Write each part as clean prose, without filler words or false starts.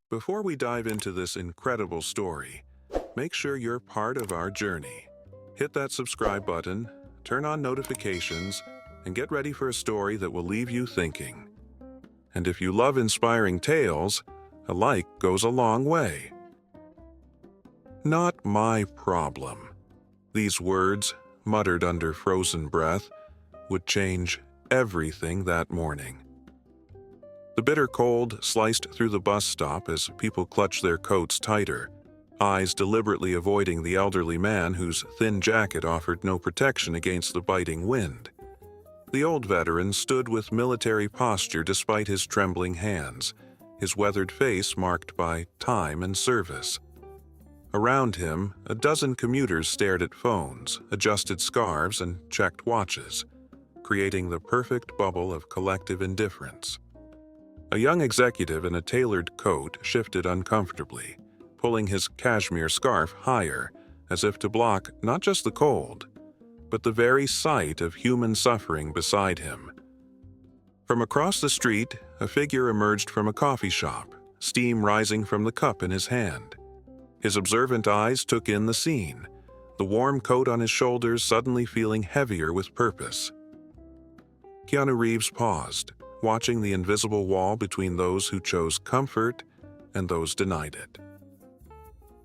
Before we dive into this incredible story, make sure you're part of our journey. Hit that subscribe button, turn on notifications, and get ready for a story that will leave you thinking. And if you love inspiring tales, a like goes a long way. Not my problem. These words, muttered under frozen breath, would change everything that morning. The bitter cold sliced through the bus stop as people clutched their coats tighter, eyes deliberately avoiding the elderly man whose thin jacket offered no protection against the biting wind. The old veteran stood with military posture despite his trembling hands, his weathered face marked by time and service. Around him, a dozen commuters stared at phones, adjusted scarves, and checked watches, creating the perfect bubble of collective indifference. A young executive in a tailored coat shifted uncomfortably, pulling his cashmere scarf higher, as if to block not just the cold, but the very sight of human suffering beside him. From across the street, a figure emerged from a coffee shop, steam rising from the cup in his hand. His observant eyes took in the scene, the warm coat on his shoulders suddenly feeling heavier with purpose. Keanu Reeves paused, watching the invisible wall between those who chose comfort and those denied it.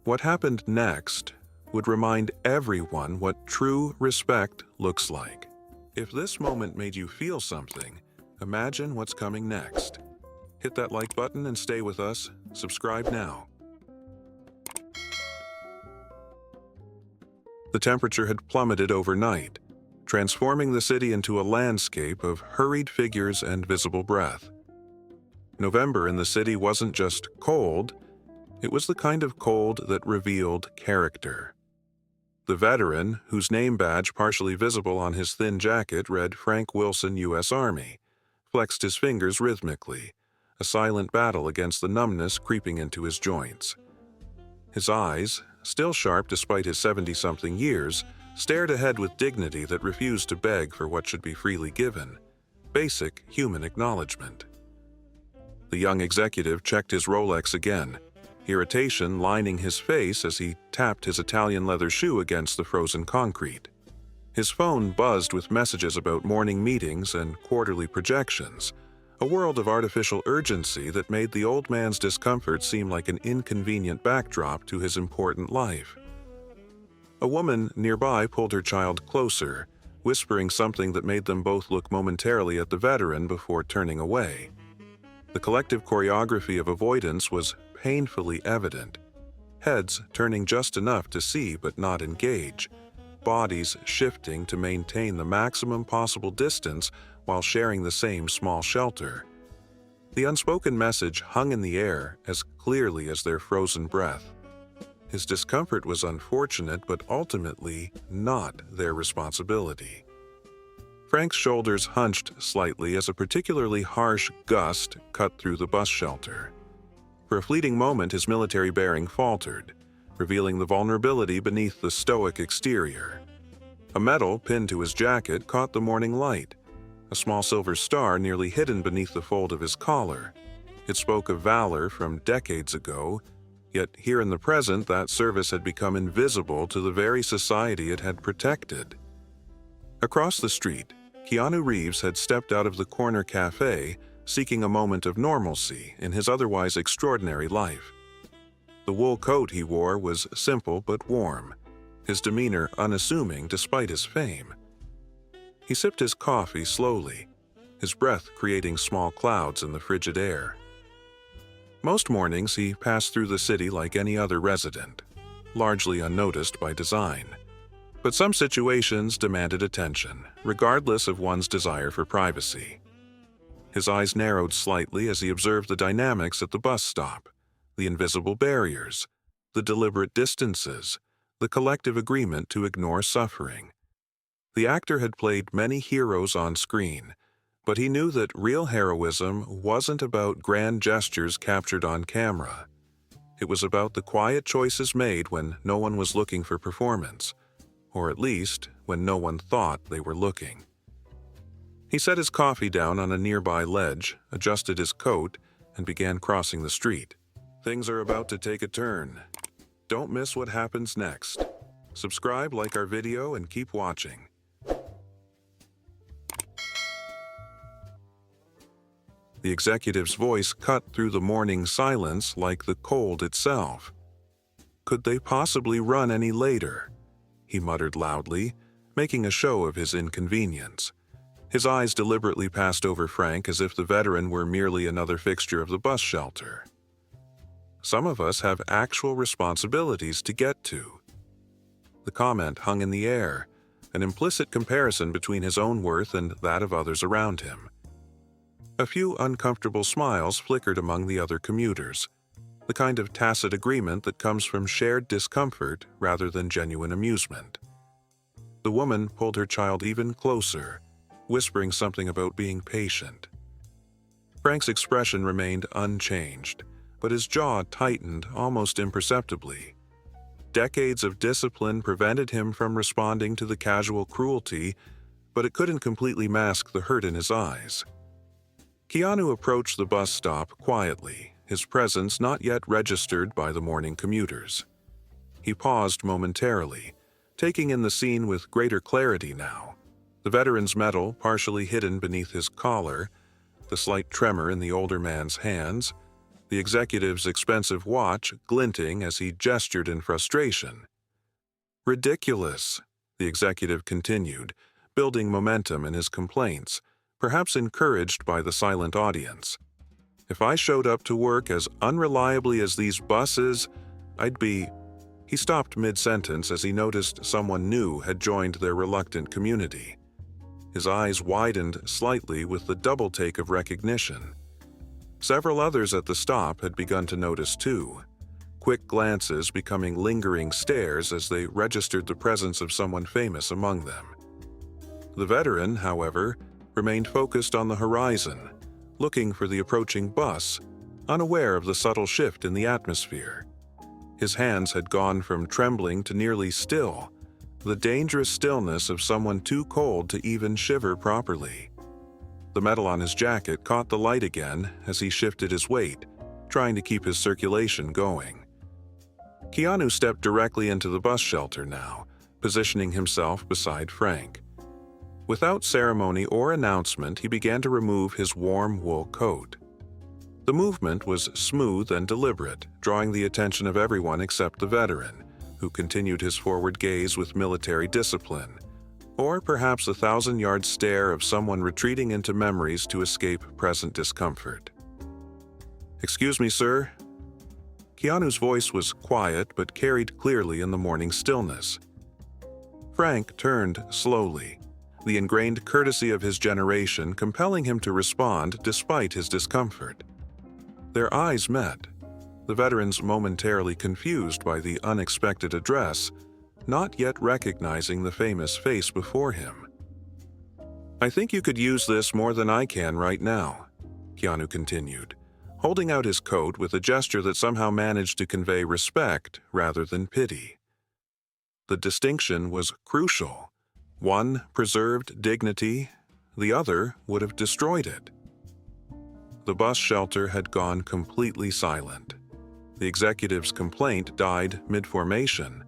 What happened next would remind everyone what true respect looks like. If this moment made you feel something, imagine what's coming next. Hit that like button and stay with us. Subscribe now. The temperature had plummeted overnight, transforming the city into a landscape of hurried figures and visible breath. November in the city wasn't just cold, it was the kind of cold that revealed character. The veteran, whose name badge partially visible on his thin jacket read Frank Wilson, U.S. Army, flexed his fingers rhythmically, a silent battle against the numbness creeping into his joints. His eyes, still sharp despite his 70-something years, stared ahead with dignity that refused to beg for what should be freely given, basic human acknowledgement. The young executive checked his Rolex again, irritation lining his face as he tapped his Italian leather shoe against the frozen concrete. His phone buzzed with messages about morning meetings and quarterly projections, a world of artificial urgency that made the old man's discomfort seem like an inconvenient backdrop to his important life. A woman nearby pulled her child closer, whispering something that made them both look momentarily at the veteran before turning away. The collective choreography of avoidance was painfully evident, heads turning just enough to see but not engage, bodies shifting to maintain the maximum possible distance while sharing the same small shelter. The unspoken message hung in the air as clearly as their frozen breath. His discomfort was unfortunate, but ultimately not their responsibility. Frank's shoulders hunched slightly as a particularly harsh gust cut through the bus shelter. For a fleeting moment, his military bearing faltered, revealing the vulnerability beneath the stoic exterior. A medal pinned to his jacket caught the morning light, a small silver star nearly hidden beneath the fold of his collar. It spoke of valor from decades ago, yet here in the present, that service had become invisible to the very society it had protected. Across the street, Keanu Reeves had stepped out of the corner cafe, seeking a moment of normalcy in his otherwise extraordinary life. The wool coat he wore was simple but warm, his demeanor unassuming despite his fame. He sipped his coffee slowly, his breath creating small clouds in the frigid air. Most mornings he passed through the city like any other resident, largely unnoticed by design. But some situations demanded attention, regardless of one's desire for privacy. His eyes narrowed slightly as he observed the dynamics at the bus stop, the invisible barriers, the deliberate distances, the collective agreement to ignore suffering. The actor had played many heroes on screen, but he knew that real heroism wasn't about grand gestures captured on camera. It was about the quiet choices made when no one was looking for performance, or at least when no one thought they were looking. He set his coffee down on a nearby ledge, adjusted his coat, and began crossing the street, Things are about to take a turn. Don't miss what happens next. Subscribe, like our video, and keep watching. The executive's voice cut through the morning silence like the cold itself. Could they possibly run any later? He muttered loudly, making a show of his inconvenience. His eyes deliberately passed over Frank as if the veteran were merely another fixture of the bus shelter. Some of us have actual responsibilities to get to. The comment hung in the air, an implicit comparison between his own worth and that of others around him. A few uncomfortable smiles flickered among the other commuters, the kind of tacit agreement that comes from shared discomfort rather than genuine amusement. The woman pulled her child even closer, whispering something about being patient. Frank's expression remained unchanged, but his jaw tightened almost imperceptibly. Decades of discipline prevented him from responding to the casual cruelty, but it couldn't completely mask the hurt in his eyes. Keanu approached the bus stop quietly, his presence not yet registered by the morning commuters. He paused momentarily, taking in the scene with greater clarity now. The veteran's medal partially hidden beneath his collar, the slight tremor in the older man's hands, the executive's expensive watch glinting as he gestured in frustration. "Ridiculous," the executive continued, building momentum in his complaints, perhaps encouraged by the silent audience. "If I showed up to work as unreliably as these buses, I'd be—" He stopped mid-sentence as he noticed someone new had joined their reluctant community. His eyes widened slightly with the double take of recognition. Several others at the stop had begun to notice too, quick glances becoming lingering stares as they registered the presence of someone famous among them. The veteran, however, remained focused on the horizon, looking for the approaching bus, unaware of the subtle shift in the atmosphere. His hands had gone from trembling to nearly still, the dangerous stillness of someone too cold to even shiver properly. The metal on his jacket caught the light again as he shifted his weight, trying to keep his circulation going. Keanu stepped directly into the bus shelter now, positioning himself beside Frank. Without ceremony or announcement, he began to remove his warm wool coat. The movement was smooth and deliberate, drawing the attention of everyone except the veteran, who continued his forward gaze with military discipline, or perhaps a thousand-yard stare of someone retreating into memories to escape present discomfort. "Excuse me, sir." Keanu's voice was quiet but carried clearly in the morning stillness. Frank turned slowly, the ingrained courtesy of his generation compelling him to respond despite his discomfort. Their eyes met, the veterans momentarily confused by the unexpected address, not yet recognizing the famous face before him. "I think you could use this more than I can right now," Keanu continued, holding out his coat with a gesture that somehow managed to convey respect rather than pity. The distinction was crucial. One preserved dignity, the other would have destroyed it. The bus shelter had gone completely silent. The executive's complaint died mid-formation.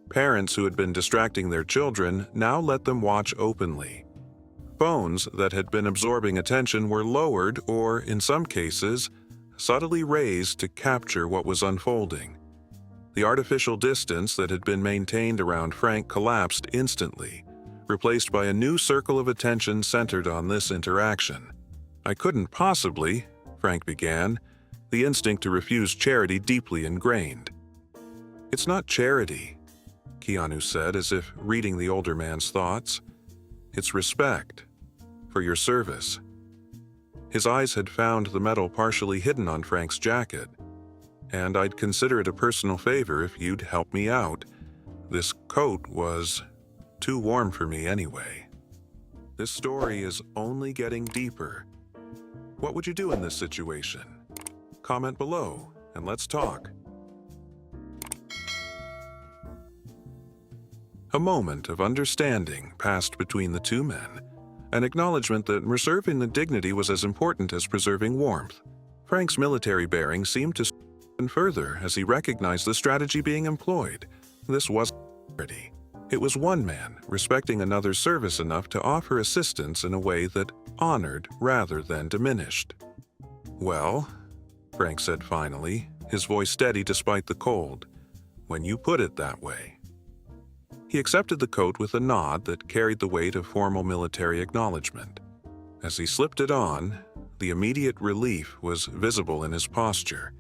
Parents who had been distracting their children now let them watch openly. Phones that had been absorbing attention were lowered or, in some cases, subtly raised to capture what was unfolding. The artificial distance that had been maintained around Frank collapsed instantly, replaced by a new circle of attention centered on this interaction. "I couldn't possibly," Frank began, the instinct to refuse charity deeply ingrained. "It's not charity," Keanu said, as if reading the older man's thoughts. "It's respect for your service." His eyes had found the medal partially hidden on Frank's jacket. "And I'd consider it a personal favor if you'd help me out. This coat was too warm for me anyway. This story is only getting deeper. What would you do in this situation? Comment below and let's talk." A moment of understanding passed between the two men, an acknowledgement that preserving the dignity was as important as preserving warmth. Frank's military bearing seemed to And further, as he recognized the strategy being employed, this wasn't charity. It was one man respecting another's service enough to offer assistance in a way that honored rather than diminished. "Well," Frank said finally, his voice steady despite the cold, "when you put it that way." He accepted the coat with a nod that carried the weight of formal military acknowledgement. As he slipped it on, the immediate relief was visible in his posture,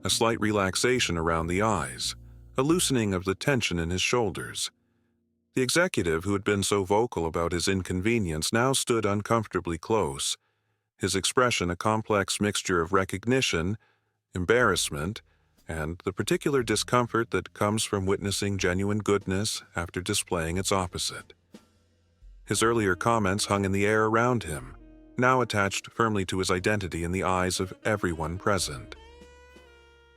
a slight relaxation around the eyes, a loosening of the tension in his shoulders. The executive who had been so vocal about his inconvenience now stood uncomfortably close, his expression a complex mixture of recognition, embarrassment, and the particular discomfort that comes from witnessing genuine goodness after displaying its opposite. His earlier comments hung in the air around him, now attached firmly to his identity in the eyes of everyone present.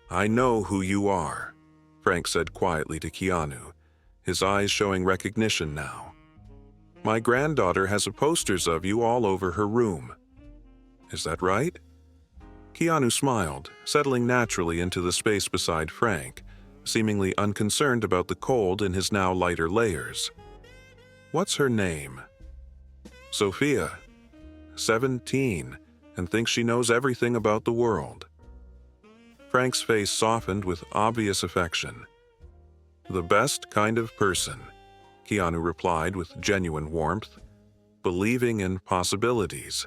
"I know who you are," Frank said quietly to Keanu, his eyes showing recognition now. "My granddaughter has posters of you all over her room. Is that right?" Keanu smiled, settling naturally into the space beside Frank, seemingly unconcerned about the cold in his now lighter layers. "What's her name?" "Sophia. 17, and thinks she knows everything about the world." Frank's face softened with obvious affection. "The best kind of person," Keanu replied with genuine warmth, "believing in possibilities."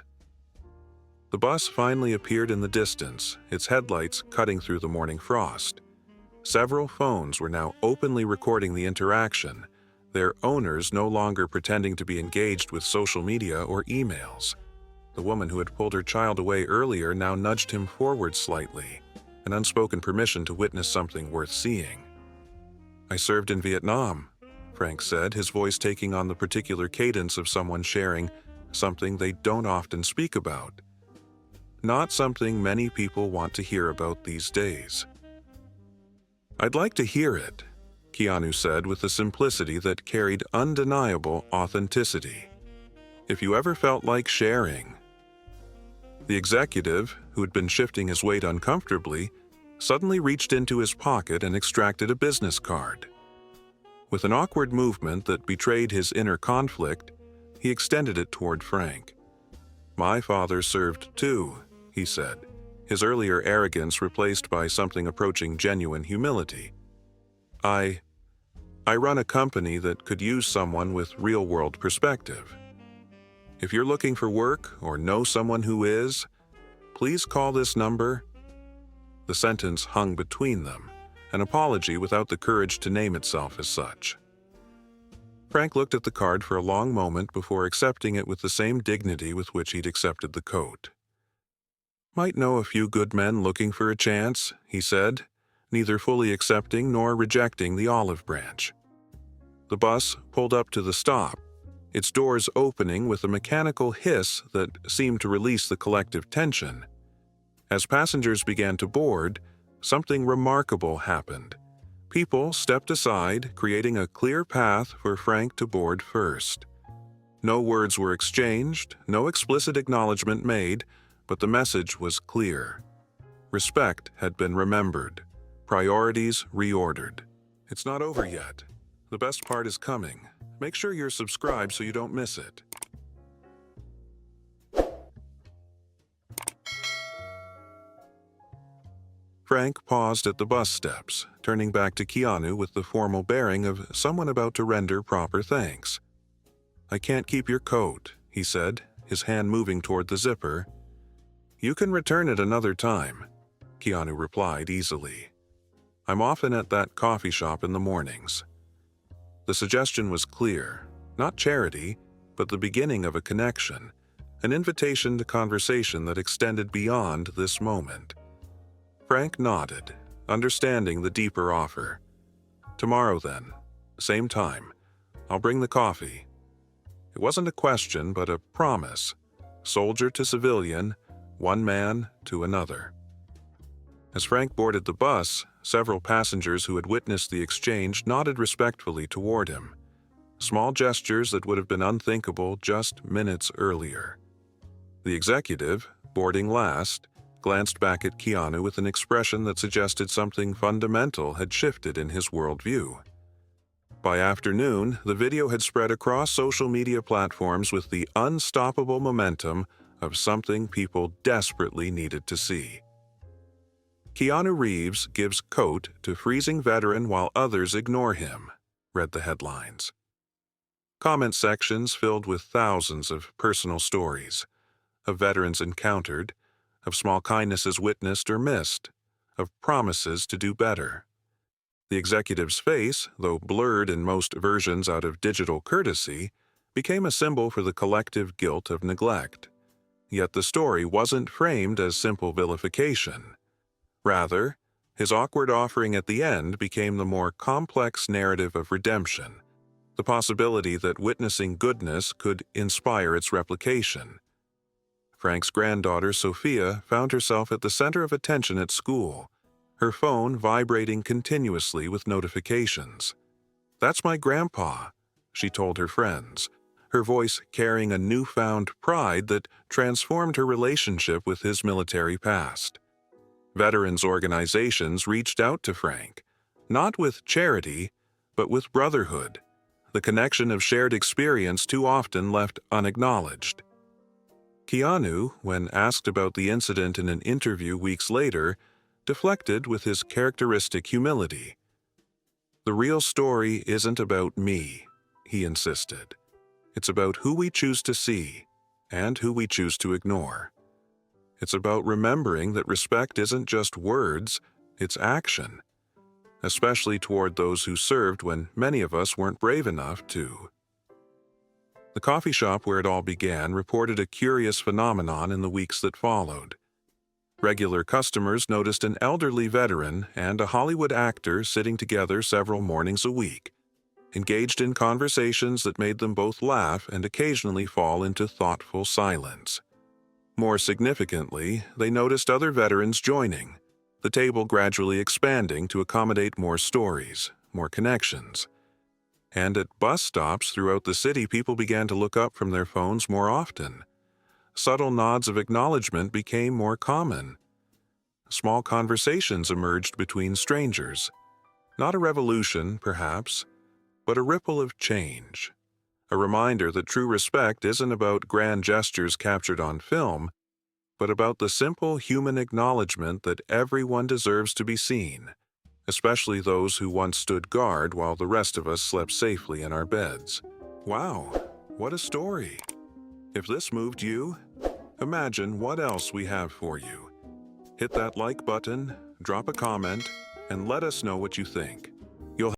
The bus finally appeared in the distance, its headlights cutting through the morning frost. Several phones were now openly recording the interaction, their owners no longer pretending to be engaged with social media or emails. The woman who had pulled her child away earlier now nudged him forward slightly, an unspoken permission to witness something worth seeing. "I served in Vietnam," Frank said, his voice taking on the particular cadence of someone sharing something they don't often speak about. Not something many people want to hear about these days. "I'd like to hear it," Keanu said with a simplicity that carried undeniable authenticity. "If you ever felt like sharing." The executive, who had been shifting his weight uncomfortably, suddenly reached into his pocket and extracted a business card. With an awkward movement that betrayed his inner conflict, he extended it toward Frank. "My father served too," he said, his earlier arrogance replaced by something approaching genuine humility. I run a company that could use someone with real-world perspective. If you're looking for work or know someone who is, please call this number." The sentence hung between them, an apology without the courage to name itself as such. Frank looked at the card for a long moment before accepting it with the same dignity with which he'd accepted the coat. "Might know a few good men looking for a chance," he said, neither fully accepting nor rejecting the olive branch. The bus pulled up to the stop, its doors opening with a mechanical hiss that seemed to release the collective tension. As passengers began to board, something remarkable happened. People stepped aside, creating a clear path for Frank to board first. No words were exchanged, no explicit acknowledgement made, but the message was clear. Respect had been remembered, priorities reordered. It's not over yet. The best part is coming. Make sure you're subscribed so you don't miss it. Frank paused at the bus steps, turning back to Keanu with the formal bearing of someone about to render proper thanks. "I can't keep your coat," he said, his hand moving toward the zipper. "You can return it another time," Keanu replied easily. "I'm often at that coffee shop in the mornings." The suggestion was clear, not charity, but the beginning of a connection, an invitation to conversation that extended beyond this moment. Frank nodded, understanding the deeper offer. "Tomorrow then, same time, I'll bring the coffee." It wasn't a question, but a promise. Soldier to civilian, one man to another. As Frank boarded the bus, several passengers who had witnessed the exchange nodded respectfully toward him. Small gestures that would have been unthinkable just minutes earlier. The executive, boarding last, glanced back at Keanu with an expression that suggested something fundamental had shifted in his worldview. By afternoon, the video had spread across social media platforms with the unstoppable momentum of something people desperately needed to see. Keanu Reeves gives coat to freezing veteran while others ignore him, read the headlines. Comment sections filled with thousands of personal stories, of veterans encountered, of small kindnesses witnessed or missed, of promises to do better. The executive's face, though blurred in most versions out of digital courtesy, became a symbol for the collective guilt of neglect. Yet the story wasn't framed as simple vilification. Rather, his awkward offering at the end became the more complex narrative of redemption, the possibility that witnessing goodness could inspire its replication. Frank's granddaughter, Sophia, found herself at the center of attention at school, her phone vibrating continuously with notifications. "That's my grandpa," she told her friends, her voice carrying a newfound pride that transformed her relationship with his military past. Veterans organizations reached out to Frank, not with charity, but with brotherhood, the connection of shared experience too often left unacknowledged. Keanu, when asked about the incident in an interview weeks later, deflected with his characteristic humility. "The real story isn't about me," he insisted. "It's about who we choose to see and who we choose to ignore. It's about remembering that respect isn't just words, it's action, especially toward those who served when many of us weren't brave enough to." The coffee shop where it all began reported a curious phenomenon in the weeks that followed. Regular customers noticed an elderly veteran and a Hollywood actor sitting together several mornings a week, engaged in conversations that made them both laugh and occasionally fall into thoughtful silence. More significantly, they noticed other veterans joining, the table gradually expanding to accommodate more stories, more connections. And at bus stops throughout the city, people began to look up from their phones more often. Subtle nods of acknowledgement became more common. Small conversations emerged between strangers. Not a revolution, perhaps, but a ripple of change. A reminder that true respect isn't about grand gestures captured on film, but about the simple human acknowledgement that everyone deserves to be seen, especially those who once stood guard while the rest of us slept safely in our beds. Wow, what a story! If this moved you, imagine what else we have for you. Hit that like button, drop a comment, and let us know what you think.